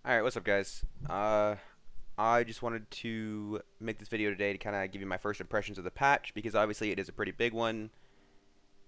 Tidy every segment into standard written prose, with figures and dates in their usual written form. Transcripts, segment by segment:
Alright, what's up guys? I just wanted to make this video today to kind of give you my first impressions of the patch, because obviously it is a pretty big one,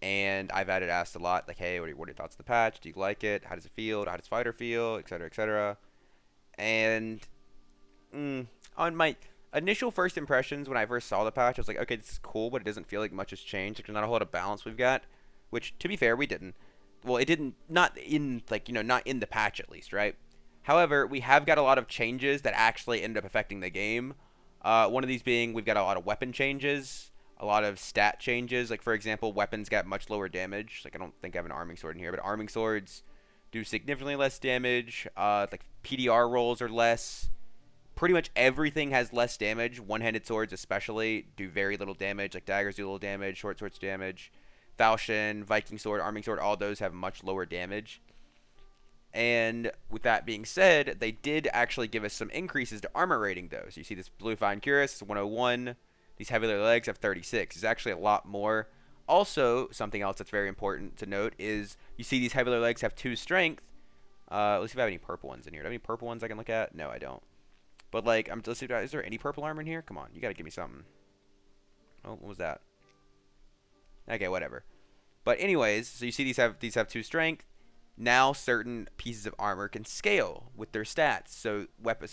and I've had it asked a lot, like, hey, what are your thoughts of the patch? Do you like it? How does it feel? How does Fighter feel? Etc, etc. And, on my initial first impressions when I first saw the patch, I was like, okay, this is cool, but it doesn't feel like much has changed. Like, there's not a whole lot of balance we've got, which, to be fair, we didn't. Well, it didn't, not in, like, not in the patch at least, right? However, we have got a lot of changes that actually end up affecting the game. One of these being we've got a lot of weapon changes, a lot of stat changes. Like, for example, weapons got much lower damage. Like, I don't think I have an arming sword in here, but arming swords do significantly less damage. Like, PDR rolls are less. Pretty much everything has less damage. One-handed swords especially do very little damage. Like, daggers do little damage, short swords damage. Falchion, Viking sword, arming sword, all those have much lower damage. And with that being said, they did actually give us some increases to armor rating, though. So you see this blue fine cuirass is 101. These heavy legs have 36. It's actually a lot more. Also, something else that's very important to note is you see these heavy legs have 2 strength. Let's see if I have any purple ones in here. Do I have any purple ones I can look at? No, I don't. But like, let's see, is there any purple armor in here? Come on, you gotta give me something. Oh, what was that? Okay, whatever. But anyways, so you see these have 2 strength. Now certain pieces of armor can scale with their stats. So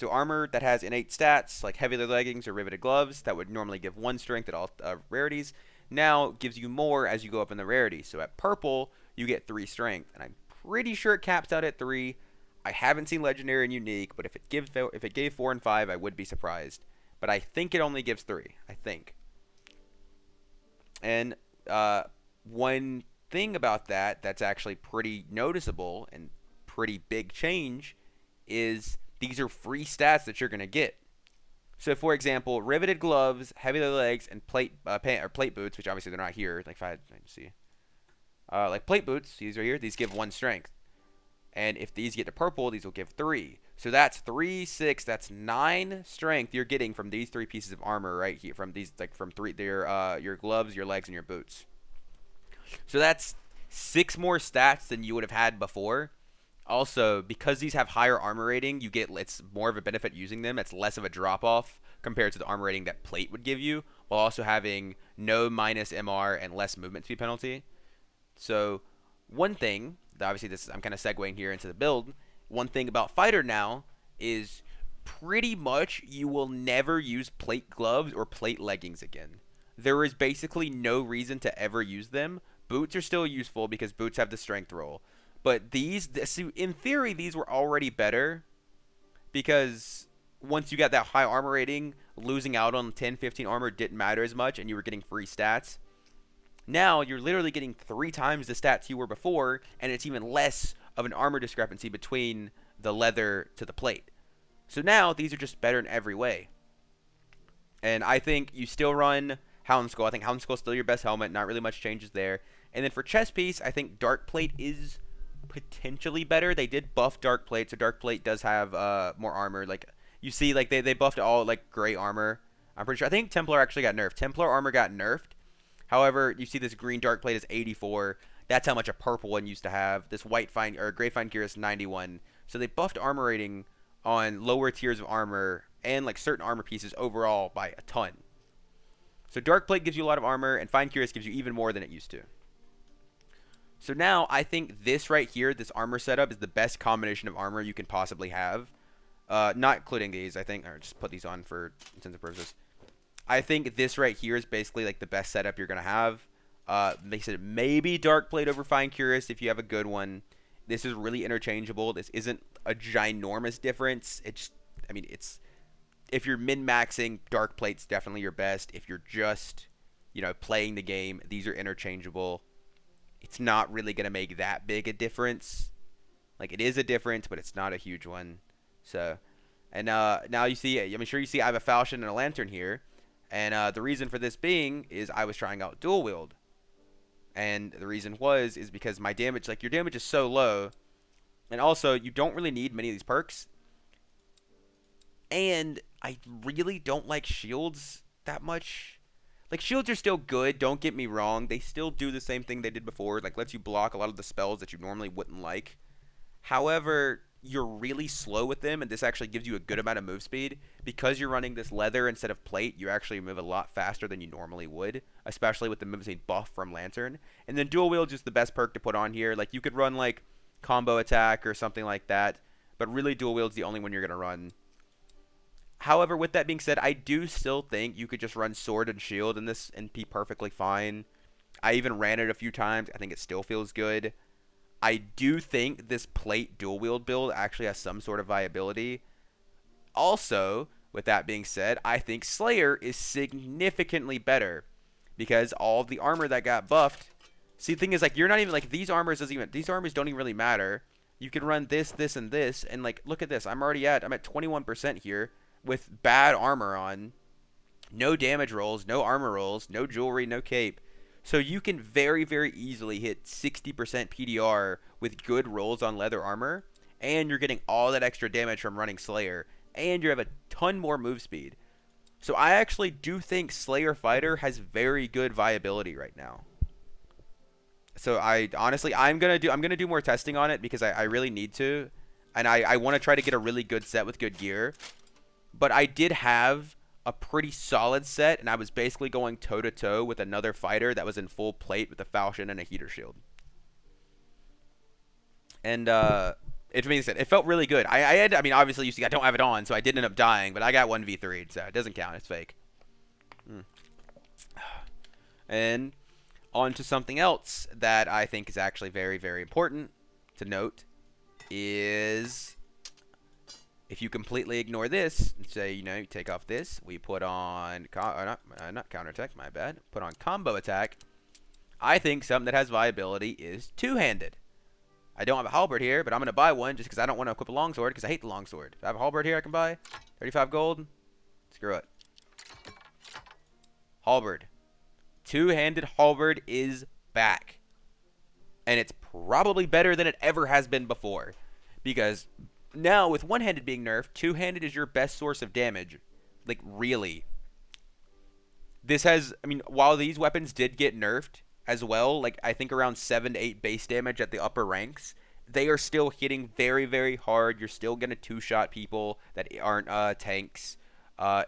armor that has innate stats like heavy leggings or riveted gloves that would normally give 1 strength at all rarities now gives you more as you go up in the rarity. So at purple you get 3 strength, and I'm pretty sure it caps out at 3. I haven't seen legendary and unique, but if it gave 4 and 5, I would be surprised. But I think it only gives 3. I think. And one thing about that's actually pretty noticeable and pretty big change is these are free stats that you're going to get. So, for example, riveted gloves, heavy legs, and plate boots, which obviously they're not here. Like, if I see, like plate boots, these are here. These give 1 strength, and if these get to purple, these will give 3. So that's 3, 6. That's 9 strength you're getting from these 3 pieces of armor right here. From these, like from your gloves, your legs, and your boots. So that's 6 more stats than you would have had before. Also, because these have higher armor rating, it's more of a benefit using them. It's less of a drop off compared to the armor rating that plate would give you, while also having no minus MR and less movement speed penalty. So one thing, obviously I'm kind of segueing here into the build. One thing about fighter now is pretty much you will never use plate gloves or plate leggings again. There is basically no reason to ever use them. Boots are still useful because boots have the strength roll. But in theory, these were already better because once you got that high armor rating, losing out on 10, 15 armor didn't matter as much and you were getting free stats. Now you're literally getting 3 times the stats you were before, and it's even less of an armor discrepancy between the leather to the plate. So now these are just better in every way. And I think you still run Hound Skull. I think Hound Skull is still your best helmet. Not really much changes there. And then for chest piece, I think Dark Plate is potentially better. They did buff Dark Plate, so Dark Plate does have more armor. Like you see, like they buffed all like gray armor. I'm pretty sure. I think Templar actually got nerfed. Templar armor got nerfed. However, you see this green Dark Plate is 84. That's how much a purple one used to have. This white fine or gray fine gear is 91. So they buffed armor rating on lower tiers of armor and like certain armor pieces overall by a ton. So Dark Plate gives you a lot of armor, and Fine Cuirass gives you even more than it used to. So now I think this right here, this armor setup, is the best combination of armor you can possibly have. Not including these, I think, or just put these on for intents and purposes. I think this right here is basically like the best setup you're going to have. They said maybe Dark Plate over Fine Cuirass if you have a good one. This is really interchangeable. This isn't a ginormous difference. It's if you're min-maxing, Dark Plate's definitely your best. If you're just, playing the game, these are interchangeable. It's not really going to make that big a difference. Like, it is a difference, but it's not a huge one. So, and now you see, I'm sure you see I have a Falchion and a Lantern here. And the reason for this being is I was trying out dual wield. And the reason is because my damage, like your damage is so low. And also, you don't really need many of these perks. And I really don't like shields that much. Like, shields are still good, don't get me wrong. They still do the same thing they did before. Like, lets you block a lot of the spells that you normally wouldn't like. However, you're really slow with them, and this actually gives you a good amount of move speed. Because you're running this leather instead of plate, you actually move a lot faster than you normally would, especially with the move speed buff from Lantern. And then dual wield is just the best perk to put on here. Like, you could run like combo attack or something like that, but really dual wield's the only one you're gonna run. However, with that being said, I do still think you could just run sword and shield in this and be perfectly fine. I even ran it a few times. I think it still feels good. I do think this plate dual wield build actually has some sort of viability. Also, with that being said, I think Slayer is significantly better because all of the armor that got buffed. See, the thing is, like, you're not even like these armors don't even really matter. You can run this, this, and this, and like, look at this. I'm at 21% here with bad armor on, no damage rolls, no armor rolls, no jewelry, no cape. So you can very, very easily hit 60% PDR with good rolls on leather armor, and you're getting all that extra damage from running Slayer, and you have a ton more move speed. So I actually do think Slayer Fighter has very good viability right now. So I honestly, I'm gonna do more testing on it because I really need to, and I want to try to get a really good set with good gear. But I did have a pretty solid set, and I was basically going toe-to-toe with another fighter that was in full plate with a falchion and a heater shield. And it means that it felt really good. I mean, obviously, you see, I don't have it on, so I did end up dying, but I got 1v3'd, so it doesn't count. It's fake. And on to something else that I think is actually very, very important to note is if you completely ignore this and say, you know, you take off this, we put on, not counterattack, my bad, put on combo attack, I think something that has viability is two-handed. I don't have a halberd here, but I'm going to buy one just because I don't want to equip a longsword because I hate the longsword. If I have a halberd here I can buy, 35 gold, screw it. Halberd. Two-handed halberd is back. And it's probably better than it ever has been before. Because now, with one-handed being nerfed, two-handed is your best source of damage. Like, really. This has, I mean, while these weapons did get nerfed as well, like, I think around 7 to 8 base damage at the upper ranks, they are still hitting very, very hard. You're still going to two-shot people that aren't tanks.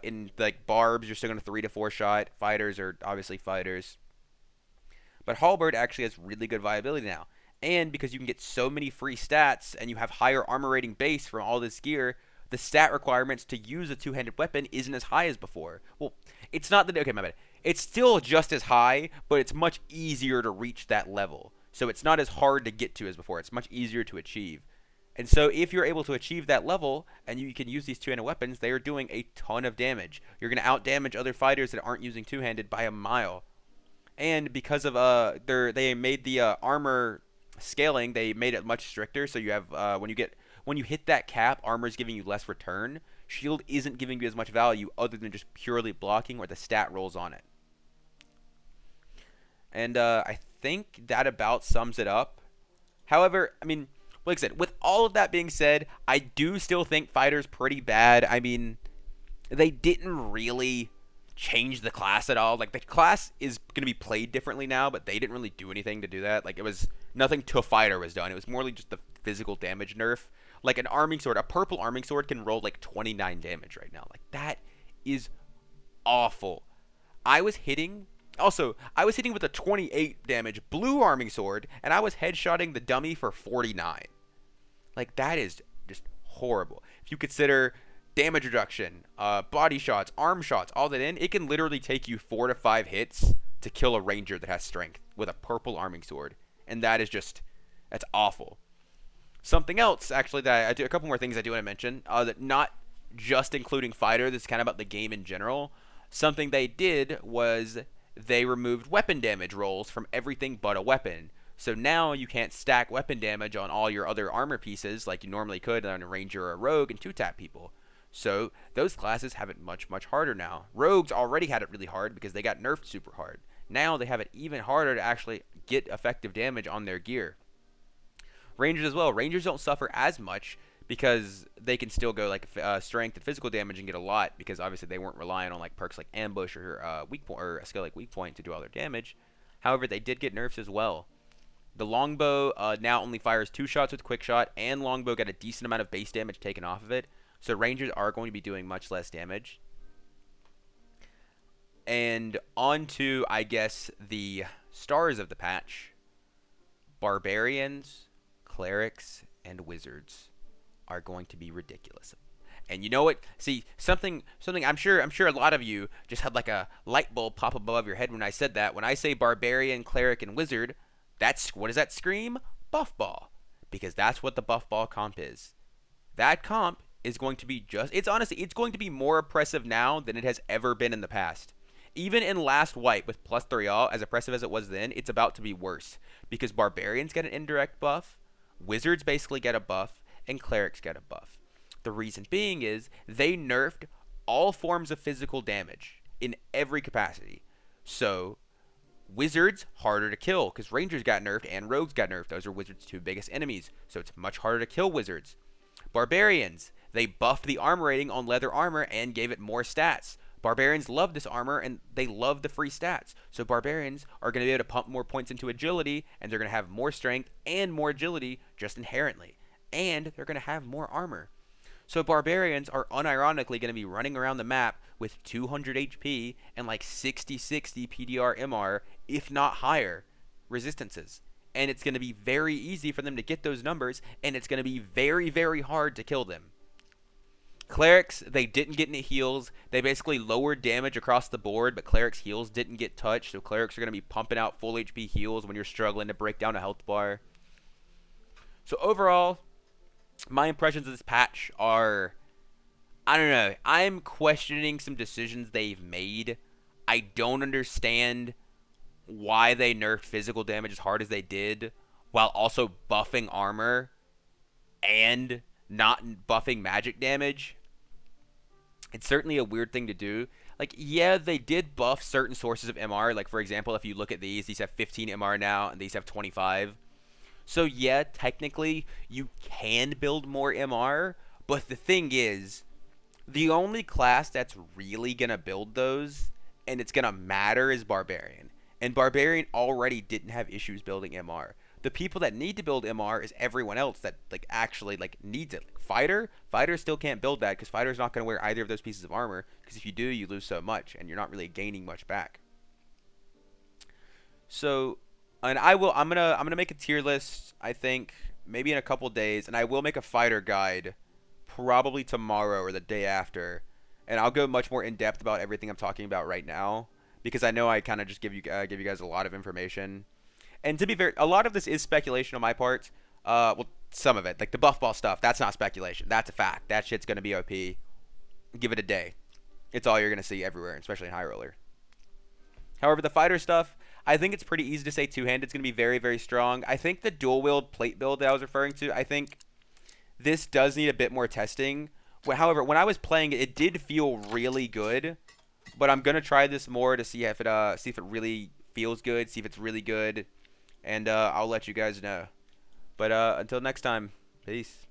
In, like, barbs, you're still going to 3 to 4 shot. Fighters are obviously fighters. But halberd actually has really good viability now. And because you can get so many free stats and you have higher armor rating base from all this gear, the stat requirements to use a two-handed weapon isn't as high as before. Well, it's not that, okay, my bad. It's still just as high, but it's much easier to reach that level. So it's not as hard to get to as before. It's much easier to achieve. And so if you're able to achieve that level and you can use these two-handed weapons, they are doing a ton of damage. You're going to out-damage other fighters that aren't using two-handed by a mile. And because of they made the armor scaling, they made it much stricter. So you have when you hit that cap, armor is giving you less return. Shield isn't giving you as much value other than just purely blocking or the stat rolls on it. And I think that about sums it up. However, I mean, like I said, with all of that being said, I do still think Fighter's pretty bad. I mean, they didn't really change the class at all. Like, the class is going to be played differently now, but they didn't really do anything to do that. Like, it was nothing to Fighter was done. It was more like just the physical damage nerf. Like, an arming sword, a purple arming sword can roll like 29 damage right now. Like, that is awful. I was hitting with a 28 damage blue arming sword, and I was headshotting the dummy for 49. Like, that is just horrible. If you consider damage reduction, body shots, arm shots, all that in, it can literally take you 4 to 5 hits to kill a ranger that has strength with a purple arming sword. And that is just, that's awful. Something else, actually, that I do, a couple more things I do want to mention, that not just including Fighter, this is kind of about the game in general. Something they did was they removed weapon damage rolls from everything but a weapon. So now you can't stack weapon damage on all your other armor pieces like you normally could on a ranger or a rogue and two-tap people. So those classes have it much, much harder now. Rogues already had it really hard because they got nerfed super hard. Now they have it even harder to actually get effective damage on their gear. Rangers as well. Rangers don't suffer as much because they can still go like strength and physical damage and get a lot because obviously they weren't relying on like perks like ambush or weak point or a skill like weak point to do all their damage. However, they did get nerfs as well. The longbow now only fires 2 shots with quick shot, and longbow got a decent amount of base damage taken off of it. So rangers are going to be doing much less damage. And on to, I guess, the stars of the patch. Barbarians, clerics, and wizards are going to be ridiculous. And you know what? See, something I'm sure a lot of you just had like a light bulb pop above your head when I said that. When I say barbarian, cleric, and wizard, that's what does that scream? Buff ball. Because that's what the buff ball comp is. That comp is going to be it's going to be more oppressive now than it has ever been in the past. Even in last wipe with +3 all, as oppressive as it was then, it's about to be worse. Because barbarians get an indirect buff, wizards basically get a buff, and clerics get a buff. The reason being is they nerfed all forms of physical damage in every capacity. So, wizards, harder to kill, because rangers got nerfed and rogues got nerfed. Those are wizards' 2 biggest enemies, so it's much harder to kill wizards. Barbarians, they buffed the armor rating on leather armor and gave it more stats. Barbarians love this armor, and they love the free stats. So barbarians are going to be able to pump more points into agility, and they're going to have more strength and more agility just inherently. And they're going to have more armor. So barbarians are unironically going to be running around the map with 200 HP and like 60-60 PDR MR, if not higher, resistances. And it's going to be very easy for them to get those numbers, and it's going to be very, very hard to kill them. Clerics, they didn't get any heals. They basically lowered damage across the board, but clerics' heals didn't get touched, so clerics are going to be pumping out full HP heals when you're struggling to break down a health bar. So overall, my impressions of this patch are, I don't know, I'm questioning some decisions they've made. I don't understand why they nerfed physical damage as hard as they did while also buffing armor and not buffing magic damage. It's certainly a weird thing to do. Like, yeah, they did buff certain sources of MR. Like, for example, if you look at these have 15 MR now, and these have 25. So, yeah, technically, you can build more MR, but the thing is, the only class that's really going to build those, and it's going to matter, is Barbarian. And Barbarian already didn't have issues building MR. The people that need to build MR is everyone else that actually needs it. Fighter still can't build that because Fighter's not going to wear either of those pieces of armor, because if you do, you lose so much, and you're not really gaining much back. So, and I'm gonna make a tier list, I think, maybe in a couple days, and I will make a Fighter guide probably tomorrow or the day after, and I'll go much more in depth about everything I'm talking about right now, because I know I kind of just give you guys a lot of information. And to be fair, a lot of this is speculation on my part. Well, some of it, like the buff ball stuff, that's not speculation. That's a fact. That shit's gonna be OP. Give it a day. It's all you're gonna see everywhere, especially in High Roller. However, the fighter stuff, I think it's pretty easy to say two-handed. It's gonna be very, very strong. I think the dual-wield plate build that I was referring to, I think this does need a bit more testing. However, when I was playing it, it did feel really good. But I'm gonna try this more to see if it really feels good, see if it's really good. And I'll let you guys know. But until next time, peace.